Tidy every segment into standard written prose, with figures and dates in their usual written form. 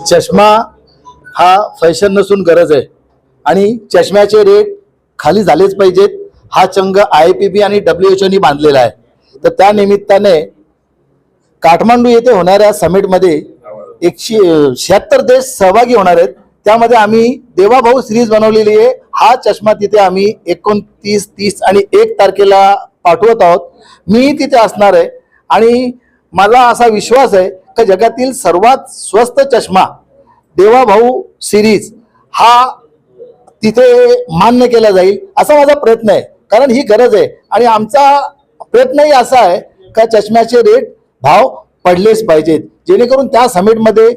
चष्मा हा फॅशन नसून गरज आहे आणि चष्म्याचे रेट खाली झालेच पाहिजेत. हा चंग IFBB आणि WHO नी बांधलेला आहे. तर त्या निमित्ताने काठमांडू येथे होणाऱ्या समिटमध्ये 176 देश सहभागी होणार आहेत. त्यामध्ये आम्ही देवाभाऊ सिरीज बनवलेली आहे. हा चष्मा तिथे आम्ही 29, 30 आणि 1 तारखेला पाठवत आहोत. मी तिथे असणार आहे आणि मला असा विश्वास आहे की जगातील सर्वात स्वस्त चष्मा देवाभाऊ सिरीज हा तिथे मान्य केला जाईल असा माझा प्रयत्न आहे. कारण ही गरज आहे आणि आमचा प्रयत्नही असा आहे का चष्म्याचे रेट भाव पडलेच पाहिजेत, जेणेकरून त्या समिटमध्ये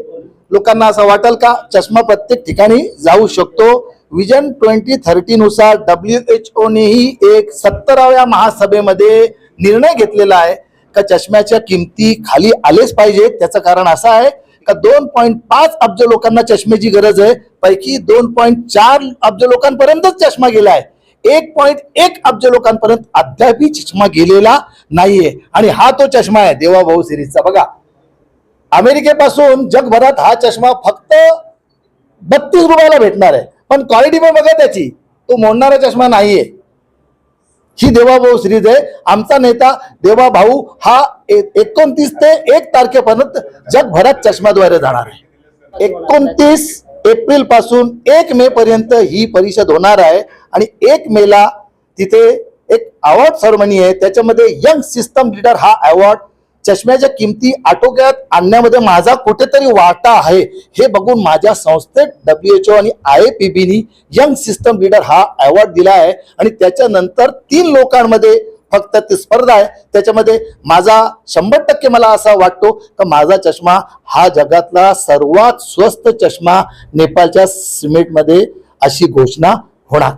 लोकांना असं वाटेल का चष्मा प्रत्येक ठिकाणी जाऊ शकतो. विजन 2030 नुसार WHO नेही एक 70व्या महासभेमध्ये निर्णय घेतलेला आहे का चष्म्याच्या किमती खाली आलेच पाहिजेत. त्याचं कारण असं आहे का 2.5 अब्ज लोकांना चष्मेची गरज आहे, पैकी 2.4 अब्ज लोकांपर्यंतच चष्मा गेला आहे. 1.1 अब्ज लोकांपर्यंत अद्यापही चष्मा गेलेला नाहीये आणि हा तो चष्मा आहे देवाभाऊ सिरीजचा. बघा, अमेरिकेपासून जगभरात हा चष्मा फक्त 32 रुपयाला भेटणार आहे, पण क्वालिटी पण बघा त्याची, तो मोडणारा चष्मा नाहीये. ही देवाभाऊ सिरीज आहे. आमचा नेता देवाभाऊ हा 29 ते 1 तारखेपर्यंत जगभरात चष्म्याद्वारे जाणार आहे. 29 एप्रिल पासून 1 मे पर्यंत ही परिषद होणार आहे आणि 1 मेला तिथे एक अवॉर्ड सेरेमनी आहे. त्याच्यामध्ये यंग सिस्टम लीडर हा अवॉर्ड, चष्म्याच्या किमती आटोक्यात आणण्यामध्ये माझा कुठेतरी वाटा आहे हे बघून माझ्या संस्थेत WHO आणि IFBB नी यंग सिस्टम लीडर हा अवॉर्ड दिला आहे आणि त्याच्यानंतर 3 लोकांमध्ये फक्त ती स्पर्धा आहे. त्याच्यामध्ये माझा 100% मला असा वाटतो की माझा चष्मा हा जगातला सर्वात स्वस्त चष्मा नेपाळच्या समिटमध्ये अशी घोषणा होणार.